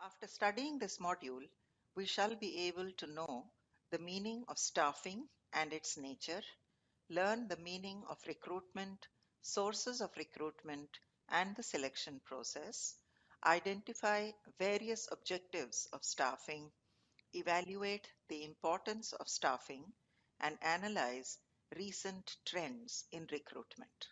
After studying this module, we shall be able to know the meaning of staffing and its nature, learn the meaning of recruitment, sources of recruitment, and the selection process, identify various objectives of staffing, evaluate the importance of staffing, and analyze recent trends in recruitment.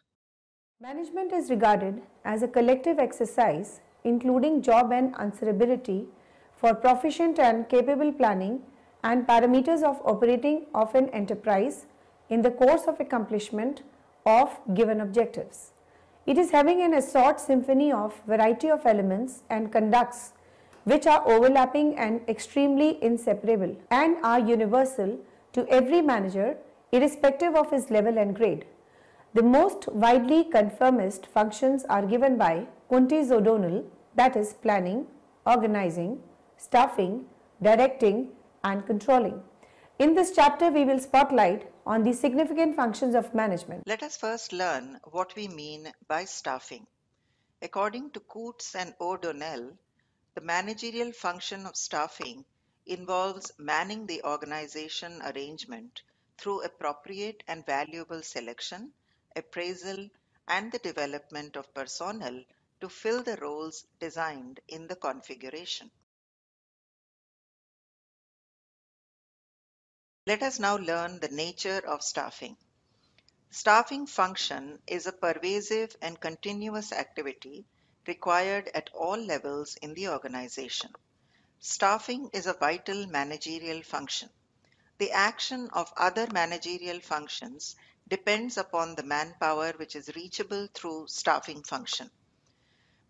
Management is regarded as a collective exercise including job and answerability for proficient and capable planning and parameters of operating of an enterprise in the course of accomplishment of given objectives. It is having an assorted symphony of variety of elements and conducts which are overlapping and extremely inseparable and are universal to every manager irrespective of his level and grade. The most widely conformist functions are given by Kuntis O'Donnell, that is planning, organizing, staffing, directing and controlling. In this chapter, we will spotlight on the significant functions of management. Let us first learn what we mean by staffing. According to Coates and O'Donnell, the managerial function of staffing involves manning the organization arrangement through appropriate and valuable selection, appraisal, and the development of personnel to fill the roles designed in the configuration. Let us now learn the nature of staffing. Staffing function is a pervasive and continuous activity required at all levels in the organization. Staffing is a vital managerial function. The action of other managerial functions depends upon the manpower which is reachable through staffing function.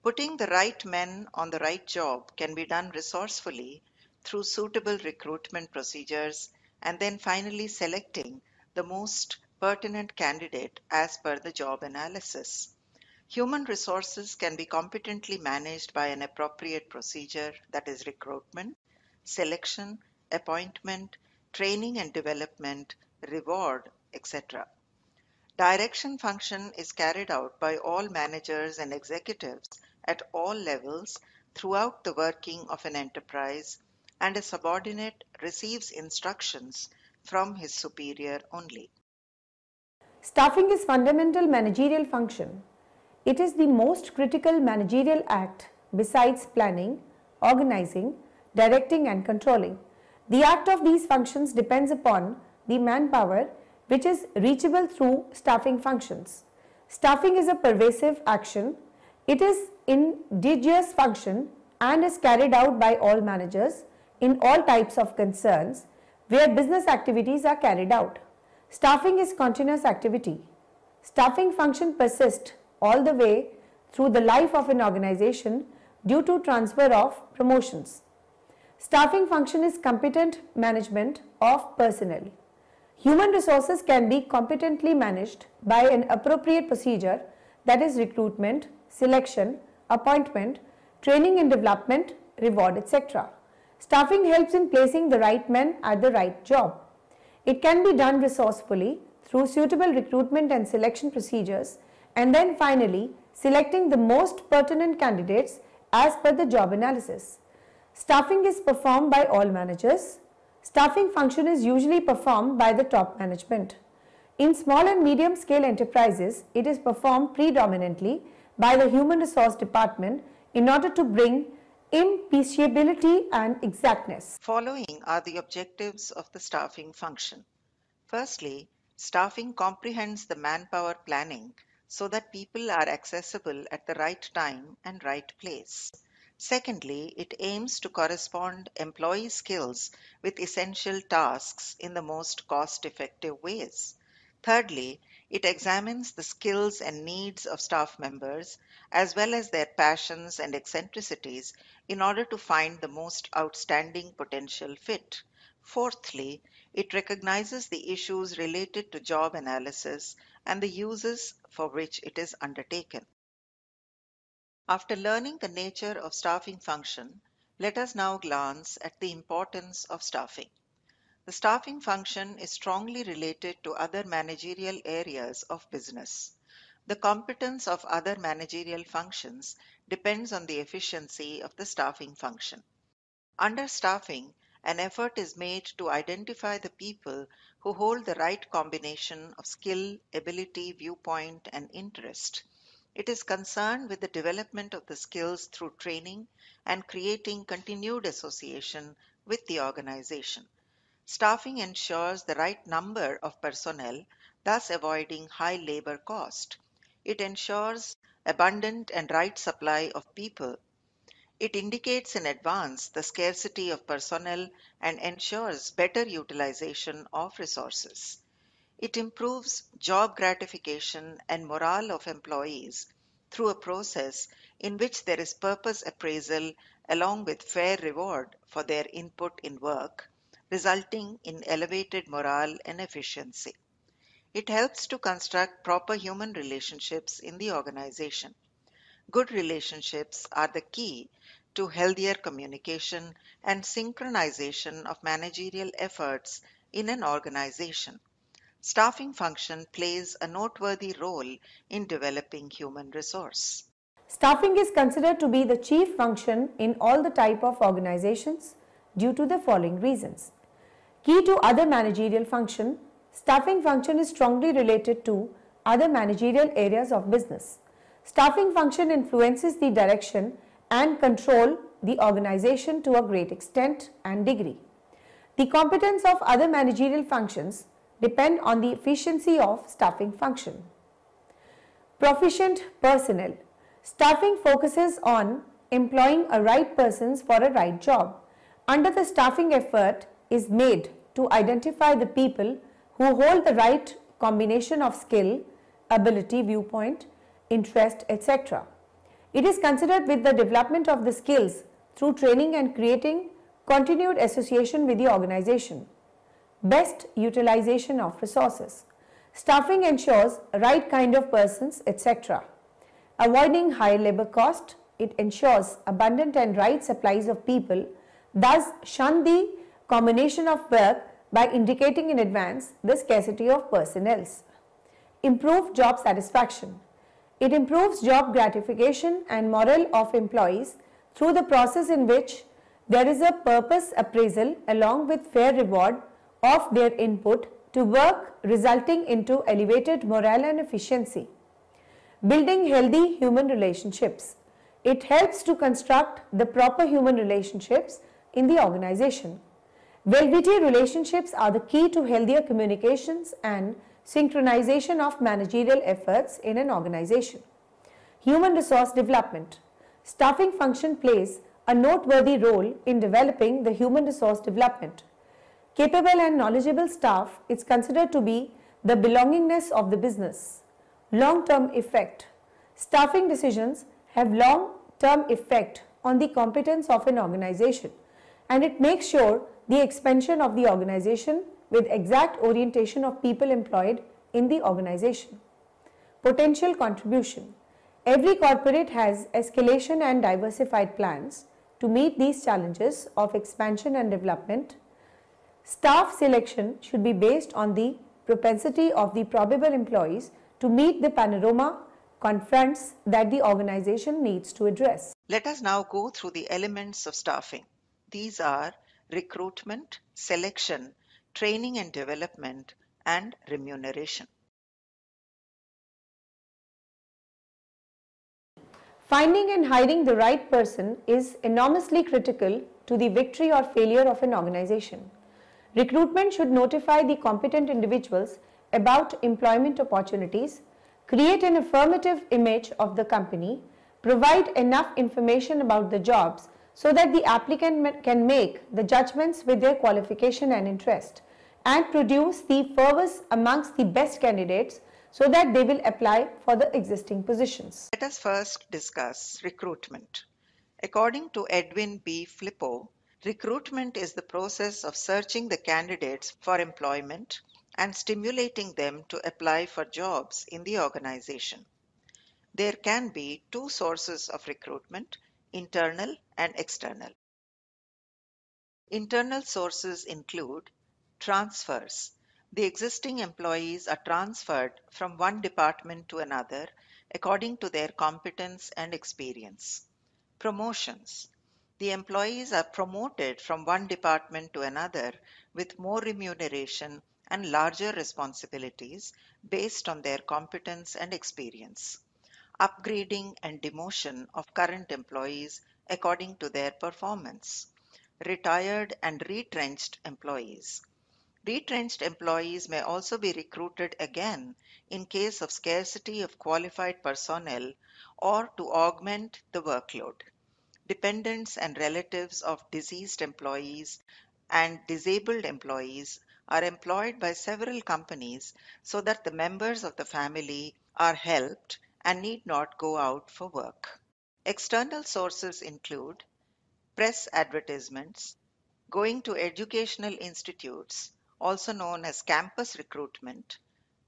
Putting the right men on the right job can be done resourcefully through suitable recruitment procedures and then finally selecting the most pertinent candidate as per the job analysis. Human resources can be competently managed by an appropriate procedure, that is recruitment, selection, appointment, training and development, reward, etc. Direction function is carried out by all managers and executives at all levels throughout the working of an enterprise, and a subordinate receives instructions from his superior only. Staffing is fundamental managerial function. It is the most critical managerial act besides planning, organizing, directing and controlling. The act of these functions depends upon the manpower which is reachable through staffing functions. Staffing is a pervasive action. It is indigenous function and is carried out by all managers in all types of concerns where business activities are carried out. Staffing is continuous activity. Staffing function persists all the way through the life of an organization due to transfer of promotions. Staffing function is competent management of personnel. Human resources can be competently managed by an appropriate procedure, that is recruitment, selection, appointment, training and development, reward, etc. Staffing helps in placing the right men at the right job. It can be done resourcefully through suitable recruitment and selection procedures and then finally selecting the most pertinent candidates as per the job analysis. Staffing is performed by all managers. Staffing function is usually performed by the top management. In small and medium scale enterprises, it is performed predominantly by the human resource department in order to bring impartiality and exactness. Following are the objectives of the staffing function. Firstly, staffing comprehends the manpower planning so that people are accessible at the right time and right place. Secondly, it aims to correspond employee skills with essential tasks in the most cost-effective ways. Thirdly, it examines the skills and needs of staff members as well as their passions and eccentricities in order to find the most outstanding potential fit. Fourthly, it recognizes the issues related to job analysis and the uses for which it is undertaken. After learning the nature of staffing function, let us now glance at the importance of staffing. The staffing function is strongly related to other managerial areas of business. The competence of other managerial functions depends on the efficiency of the staffing function. Under staffing, an effort is made to identify the people who hold the right combination of skill, ability, viewpoint, and interest. It is concerned with the development of the skills through training and creating continued association with the organization. Staffing ensures the right number of personnel, thus avoiding high labor cost. It ensures abundant and right supply of people. It indicates in advance the scarcity of personnel and ensures better utilization of resources. It improves job gratification and morale of employees through a process in which there is purpose appraisal along with fair reward for their input in work, resulting in elevated morale and efficiency. It helps to construct proper human relationships in the organization. Good relationships are the key to healthier communication and synchronization of managerial efforts in an organization. Staffing function plays a noteworthy role in developing human resource. Staffing is considered to be the chief function in all the type of organizations due to the following reasons. Key to other managerial function, staffing function is strongly related to other managerial areas of business. Staffing function influences the direction and control the organization to a great extent and degree. The competence of other managerial functions depend on the efficiency of staffing function. Proficient personnel. Staffing focuses on employing a right persons for a right job. Under the staffing, effort is made to identify the people who hold the right combination of skill, ability, viewpoint, interest, etc. It is considered with the development of the skills through training and creating continued association with the organization. Best utilization of resources. Staffing ensures right kind of persons, etc. Avoiding high labor cost, it ensures abundant and right supplies of people, thus shun the combination of work by indicating in advance the scarcity of personnel. Improve job satisfaction. It improves job gratification and morale of employees through the process in which there is a purpose appraisal along with fair reward of their input to work, resulting into elevated morale and efficiency. Building healthy human relationships. It helps to construct the proper human relationships in the organization. Well-witty relationships are the key to healthier communications and synchronization of managerial efforts in an organization. Human resource development. Staffing function plays a noteworthy role in developing the human resource development. Capable and knowledgeable staff is considered to be the belongingness of the business. Long-term effect. Staffing decisions have long-term effect on the competence of an organization, and it makes sure the expansion of the organization with exact orientation of people employed in the organization. Potential contribution. Every corporate has escalation and diversified plans to meet these challenges of expansion and development. Staff selection should be based on the propensity of the probable employees to meet the panorama confronts that the organization needs to address. Let us now go through the elements of staffing. These are recruitment, selection, training and development, and remuneration. Finding and hiring the right person is enormously critical to the victory or failure of an organization. Recruitment should notify the competent individuals about employment opportunities, create an affirmative image of the company, provide enough information about the jobs so that the applicant can make the judgments with their qualification and interest, and produce the fervors amongst the best candidates so that they will apply for the existing positions. Let us first discuss recruitment. According to Edwin B. Flippo, recruitment is the process of searching the candidates for employment and stimulating them to apply for jobs in the organization. There can be two sources of recruitment, internal and external. Internal sources include transfers. The existing employees are transferred from one department to another according to their competence and experience. Promotions. The employees are promoted from one department to another with more remuneration and larger responsibilities based on their competence and experience. Upgrading and demotion of current employees according to their performance. Retired and retrenched employees. Retrenched employees may also be recruited again in case of scarcity of qualified personnel or to augment the workload. Dependents and relatives of deceased employees and disabled employees are employed by several companies so that the members of the family are helped and need not go out for work. External sources include press advertisements, going to educational institutes, also known as campus recruitment,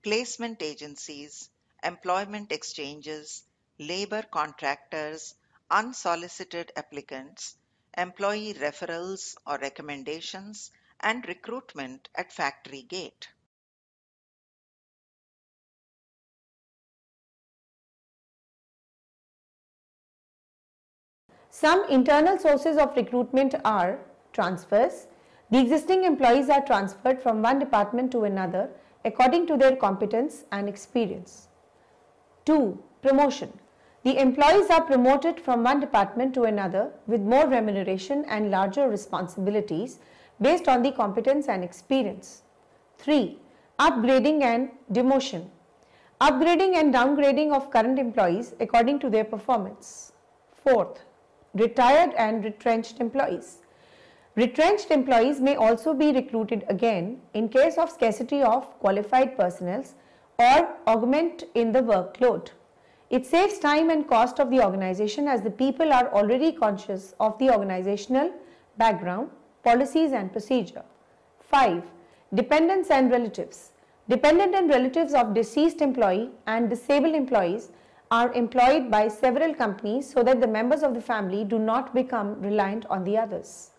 placement agencies, employment exchanges, labor contractors, unsolicited applicants, employee referrals or recommendations, and recruitment at factory gate. Some internal sources of recruitment are transfers. The existing employees are transferred from one department to another according to their competence and experience. 2. Promotion. The employees are promoted from one department to another with more remuneration and larger responsibilities based on the competence and experience. 3. Upgrading and demotion. Upgrading and downgrading of current employees according to their performance. 4th. Retired and retrenched employees. Retrenched employees may also be recruited again in case of scarcity of qualified personnel or augment in the workload. It saves time and cost of the organization as the people are already conscious of the organizational background, policies and procedure. 5. Dependents and relatives. Dependent and relatives of deceased employee and disabled employees are employed by several companies so that the members of the family do not become reliant on the others.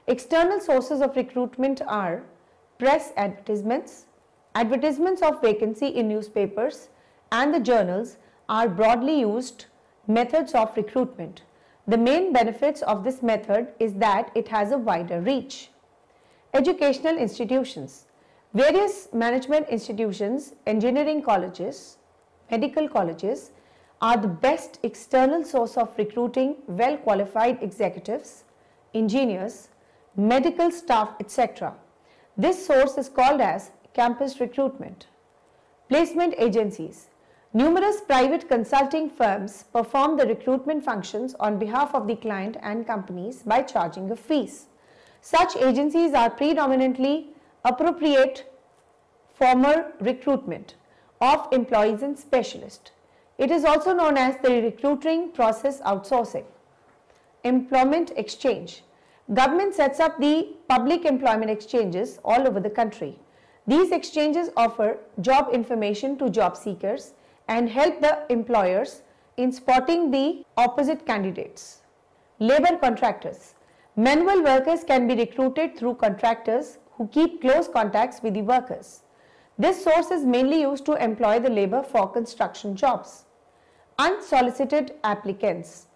External sources of recruitment are press advertisements. Advertisements of vacancy in newspapers and the journals are broadly used methods of recruitment. The main benefits of this method is that it has a wider reach. Educational institutions. Various management institutions, engineering colleges, medical colleges are the best external source of recruiting well-qualified executives, engineers, medical staff, etc. This source is called as campus recruitment. Placement agencies. Numerous private consulting firms perform the recruitment functions on behalf of the client and companies by charging a fees. Such agencies are predominantly appropriate former recruitment of employees and specialists. It is also known as the recruiting process outsourcing. Employment exchange. Government sets up the public employment exchanges all over the country. These exchanges offer job information to job seekers and help the employers in spotting the opposite candidates. Labor contractors. Manual workers can be recruited through contractors who keep close contacts with the workers. This source is mainly used to employ the labor for construction jobs. Unsolicited applicants.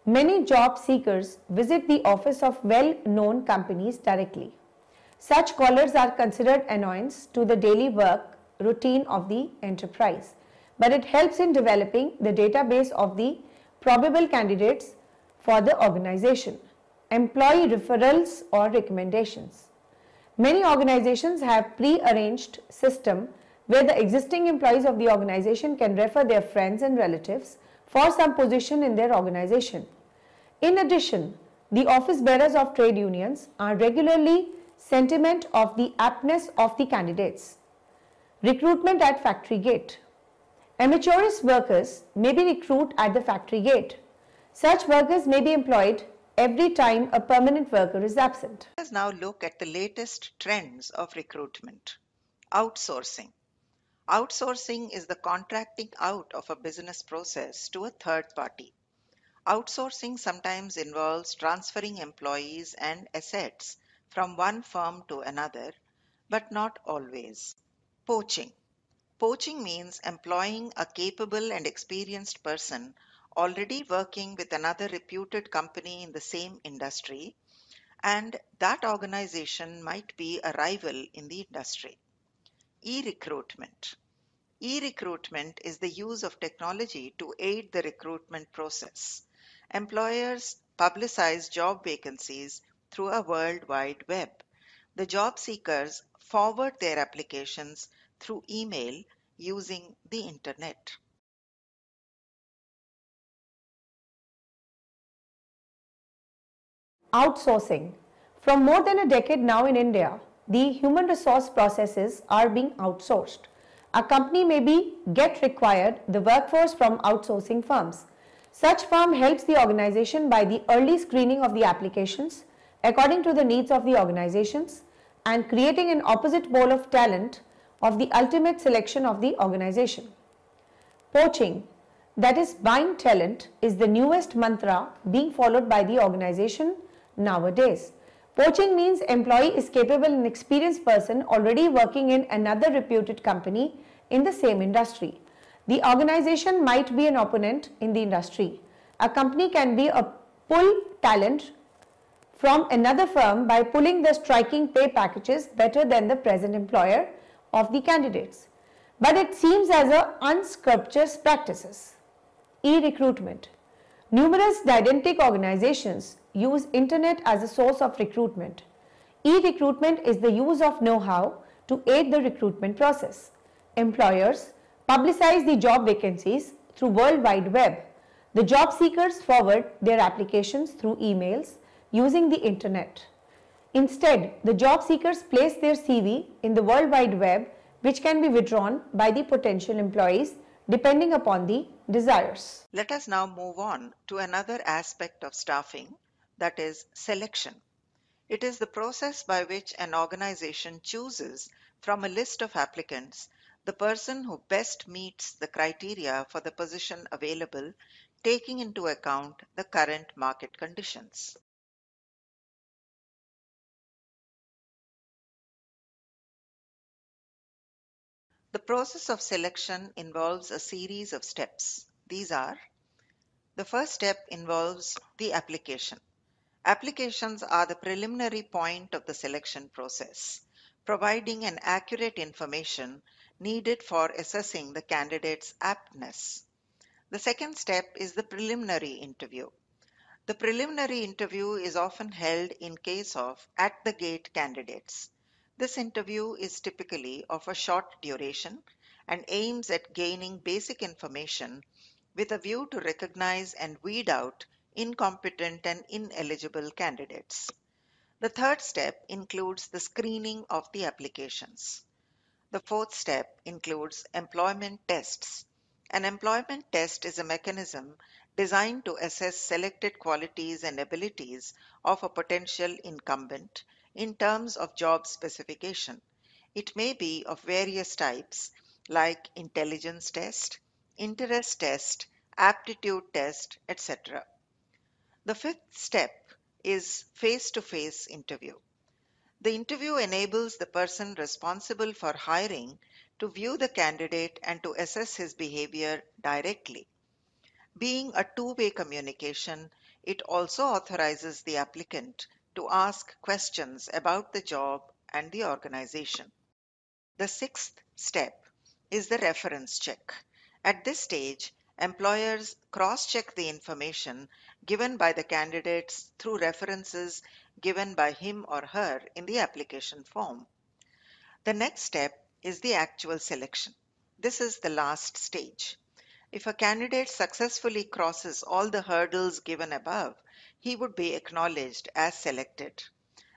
Many job seekers visit the office of well-known companies directly. Such callers are considered annoyance to the daily work routine of the enterprise, but it helps in developing the database of the probable candidates for the organization. Employee referrals or recommendations. Many organizations have pre-arranged system where the existing employees of the organization can refer their friends and relatives for some position in their organization. In addition, the office bearers of trade unions are regularly sentiment of the aptness of the candidates. Recruitment at factory gate. Amateurish workers may be recruited at the factory gate. Such workers may be employed every time a permanent worker is absent. Let us now look at the latest trends of recruitment. Outsourcing. Outsourcing is the contracting out of a business process to a third party. Outsourcing sometimes involves transferring employees and assets from one firm to another, but not always. Poaching. Poaching means employing a capable and experienced person already working with another reputed company in the same industry, and that organization might be a rival in the industry. E-recruitment. E-recruitment is the use of technology to aid the recruitment process. Employers publicize job vacancies through a world wide web. The job seekers forward their applications through email using the internet. Outsourcing. From more than a decade now in India, the human resource processes are being outsourced. A company may be get required the workforce from outsourcing firms. Such firm helps the organization by the early screening of the applications according to the needs of the organizations and creating an opposite pole of talent of the ultimate selection of the organization. Poaching, that is buying talent, is the newest mantra being followed by the organization nowadays. Poaching means employee is capable and experienced person already working in another reputed company in the same industry. The organization might be an opponent in the industry. A company can be a pull talent from another firm by pulling the striking pay packages better than the present employer of the candidates. But it seems as a unscrupulous practices. E-recruitment. Numerous didactic organizations use internet as a source of recruitment. E-recruitment is the use of know-how to aid the recruitment process. Employers publicize the job vacancies through World Wide Web. The job seekers forward their applications through emails using the internet. Instead, the job seekers place their CV in the World Wide Web, which can be withdrawn by the potential employees depending upon the desires. Let us now move on to another aspect of staffing, that is selection. It is the process by which an organization chooses from a list of applicants the person who best meets the criteria for the position available, taking into account the current market conditions. The process of selection involves a series of steps. These are: the first step involves the application. Applications are the preliminary point of the selection process, providing an accurate information needed for assessing the candidate's aptness. The second step is the preliminary interview. The preliminary interview is often held in case of at the gate candidates. This interview is typically of a short duration and aims at gaining basic information with a view to recognize and weed out incompetent and ineligible candidates. The third step includes the screening of the applications. The fourth step includes employment tests. An employment test is a mechanism designed to assess selected qualities and abilities of a potential incumbent in terms of job specification. It may be of various types like intelligence test, interest test, aptitude test, etc. The fifth step is face-to-face interview. The interview enables the person responsible for hiring to view the candidate and to assess his behavior directly. Being a two-way communication, it also authorizes the applicant to ask questions about the job and the organization. The sixth step is the reference check. At this stage, employers cross-check the information given by the candidates through references given by him or her in the application form. The next step is the actual selection. This is the last stage. If a candidate successfully crosses all the hurdles given above, he would be acknowledged as selected.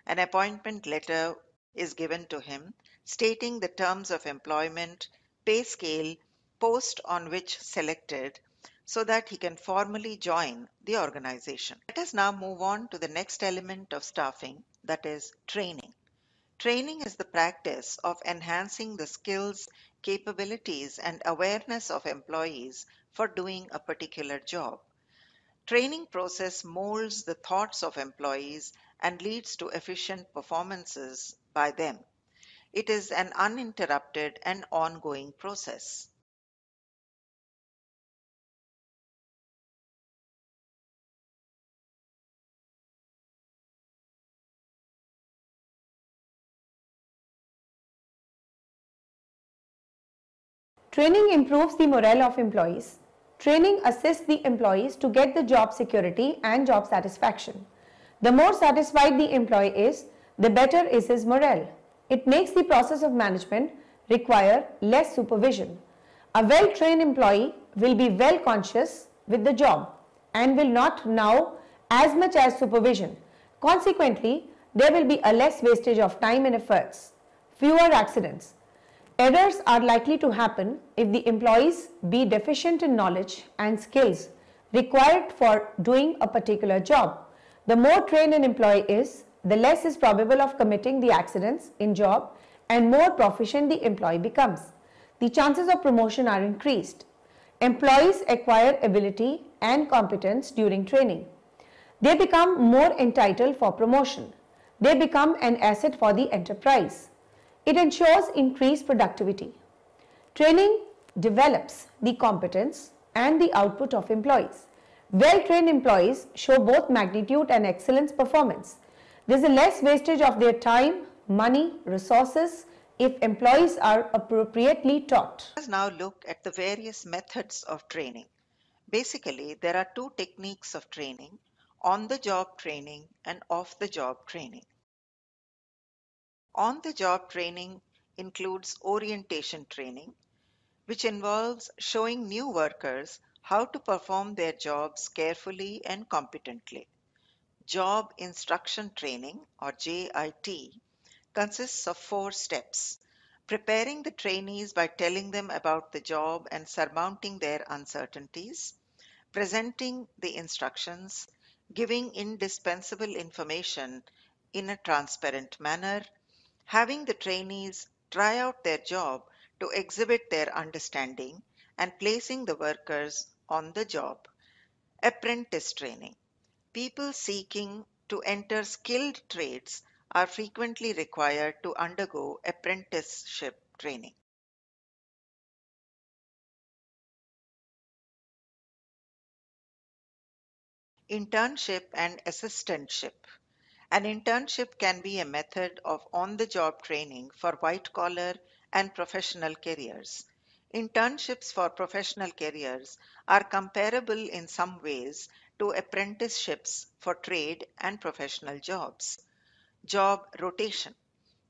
An appointment letter is given to him stating the terms of employment, pay scale, post on which selected, so that he can formally join the organization. Let us now move on to the next element of staffing, that is training. Training is the practice of enhancing the skills, capabilities, and awareness of employees for doing a particular job. Training process molds the thoughts of employees and leads to efficient performances by them. It is an uninterrupted and ongoing process. Training improves the morale of employees. Training assists the employees to get the job security and job satisfaction. The more satisfied the employee is, the better is his morale. It makes the process of management require less supervision. A well-trained employee will be well conscious with the job and will not now as much as supervision. Consequently, there will be a less wastage of time and efforts, fewer accidents. Errors are likely to happen if the employees be deficient in knowledge and skills required for doing a particular job. The more trained an employee is, the less is probable of committing the accidents in job and more proficient the employee becomes. The chances of promotion are increased. Employees acquire ability and competence during training. They become more entitled for promotion. They become an asset for the enterprise. It ensures increased productivity. Training develops the competence and the output of employees. Well-trained employees show both magnitude and excellence performance. There is a less wastage of their time, money, resources if employees are appropriately taught. Let us now look at the various methods of training. Basically, there are two techniques of training: on-the-job training and off-the-job training. On-the-job training includes orientation training, which involves showing new workers how to perform their jobs carefully and competently. Job instruction training, or JIT, consists of 4 steps: preparing the trainees by telling them about the job and surmounting their uncertainties, presenting the instructions, giving indispensable information in a transparent manner, having the trainees try out their job to exhibit their understanding, and placing the workers on the job. Apprentice training. People seeking to enter skilled trades are frequently required to undergo apprenticeship training. Internship and assistantship. An internship can be a method of on-the-job training for white-collar and professional careers. Internships for professional careers are comparable in some ways to apprenticeships for trade and professional jobs. Job rotation.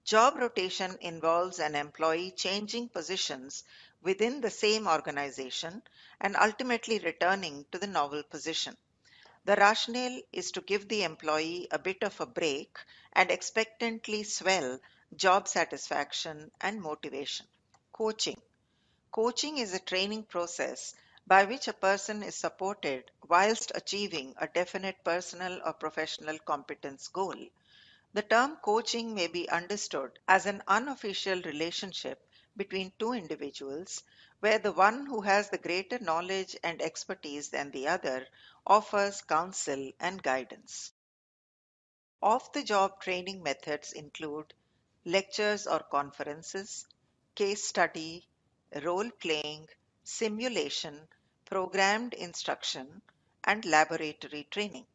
Job rotation involves an employee changing positions within the same organization and ultimately returning to the novel position. The rationale is to give the employee a bit of a break and expectantly swell job satisfaction and motivation. Coaching. Coaching is a training process by which a person is supported whilst achieving a definite personal or professional competence goal. The term coaching may be understood as an unofficial relationship between two individuals where the one who has the greater knowledge and expertise than the other offers counsel and guidance. Off-the-job training methods include lectures or conferences, case study, role-playing, simulation, programmed instruction, and laboratory training.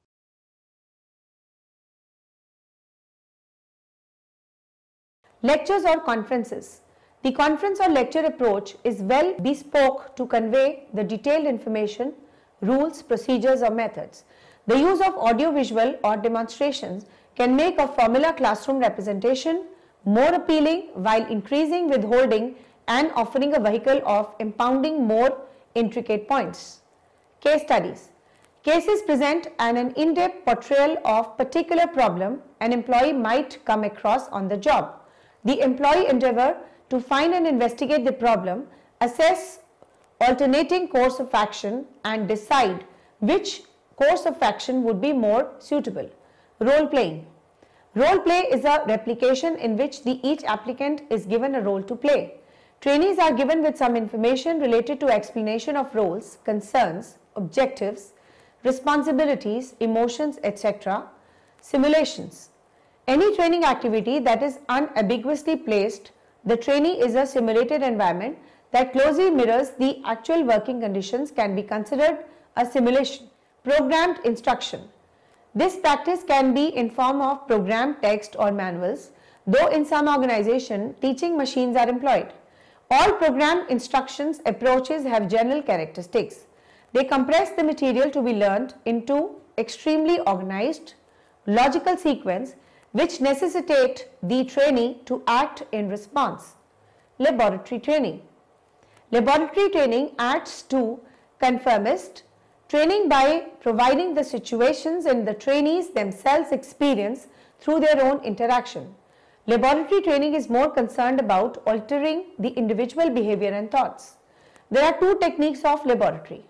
Lectures or conferences. The conference or lecture approach is well bespoke to convey the detailed information, rules, procedures or methods. The use of audio-visual or demonstrations can make a formula classroom representation more appealing while increasing withholding and offering a vehicle of impounding more intricate points. Case studies. Cases present an in-depth portrayal of particular problem an employee might come across on the job. The employee endeavor to find and investigate the problem, assess alternating course of action and decide which course of action would be more suitable. Role playing. Role play is a replication in which each applicant is given a role to play. Trainees are given with some information related to explanation of roles, concerns, objectives, responsibilities, emotions, etc. Simulations. Any training activity that is unambiguously placed The trainee is a simulated environment that closely mirrors the actual working conditions can be considered a simulation. Programmed instruction. This practice can be in form of programmed text or manuals, though in some organizations teaching machines are employed. All programmed instructions approaches have general characteristics. They compress the material to be learned into extremely organized, logical sequence which necessitate the trainee to act in response. Laboratory training. Laboratory training adds to conformist training by providing the situations and the trainees themselves experience through their own interaction. Laboratory training is more concerned about altering the individual behavior and thoughts. There are two techniques of laboratory: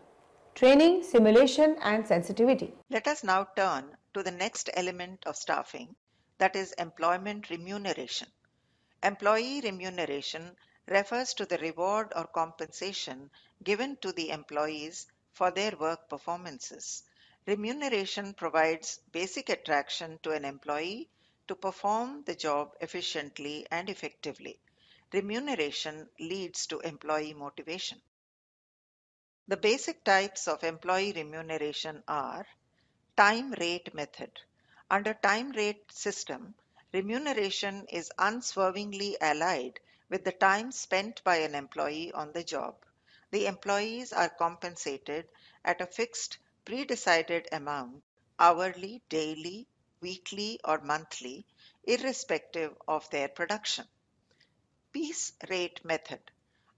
training, simulation, and sensitivity. Let us now turn to the next element of staffing, that is employment remuneration. Employee remuneration refers to the reward or compensation given to the employees for their work performances. Remuneration provides basic attraction to an employee to perform the job efficiently and effectively. Remuneration leads to employee motivation. The basic types of employee remuneration are time rate method. Under time rate system, remuneration is unswervingly allied with the time spent by an employee on the job. The employees are compensated at a fixed, pre-decided amount, hourly, daily, weekly, or monthly, irrespective of their production. Piece rate method.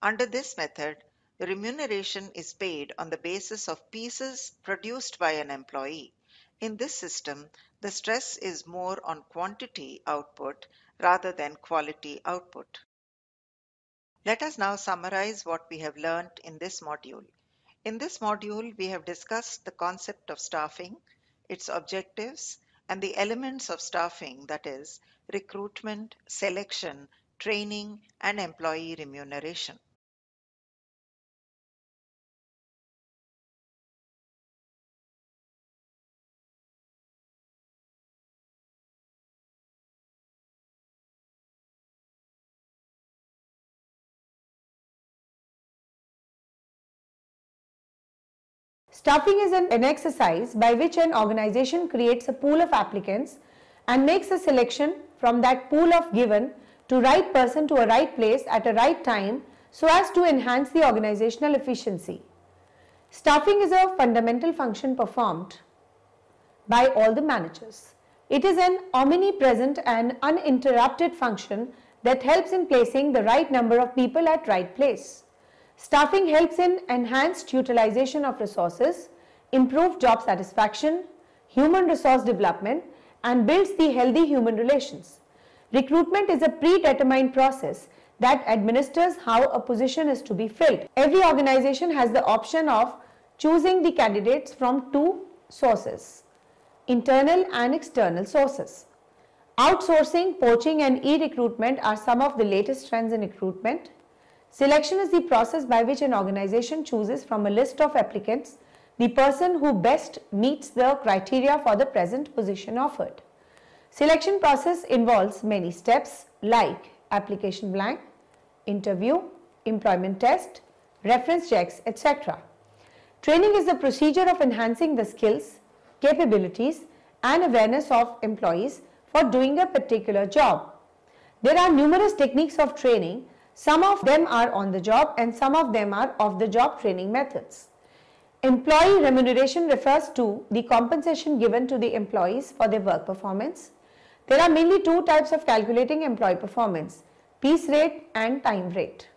Under this method, the remuneration is paid on the basis of pieces produced by an employee. In this system, the stress is more on quantity output rather than quality output. Let us now summarize what we have learned in this module. In this module, we have discussed the concept of staffing, its objectives, and the elements of staffing, that is, recruitment, selection, training, and employee remuneration. Staffing is an exercise by which an organization creates a pool of applicants and makes a selection from that pool of given to right person to a right place at a right time so as to enhance the organizational efficiency. Staffing is a fundamental function performed by all the managers. It is an omnipresent and uninterrupted function that helps in placing the right number of people at right place. Staffing helps in enhanced utilization of resources, improved job satisfaction, human resource development, and builds the healthy human relations. Recruitment is a predetermined process that administers how a position is to be filled. Every organization has the option of choosing the candidates from two sources: internal and external sources. Outsourcing, poaching, and e-recruitment are some of the latest trends in recruitment. Selection is the process by which an organization chooses from a list of applicants the person who best meets the criteria for the present position offered. Selection process involves many steps like application blank, interview, employment test, reference checks, etc. Training is the procedure of enhancing the skills, capabilities, and awareness of employees for doing a particular job. There are numerous techniques of training. Some of them are on the job and some of them are off-the-job training methods. Employee remuneration refers to the compensation given to the employees for their work performance. There are mainly two types of calculating employee performance: piece rate and time rate.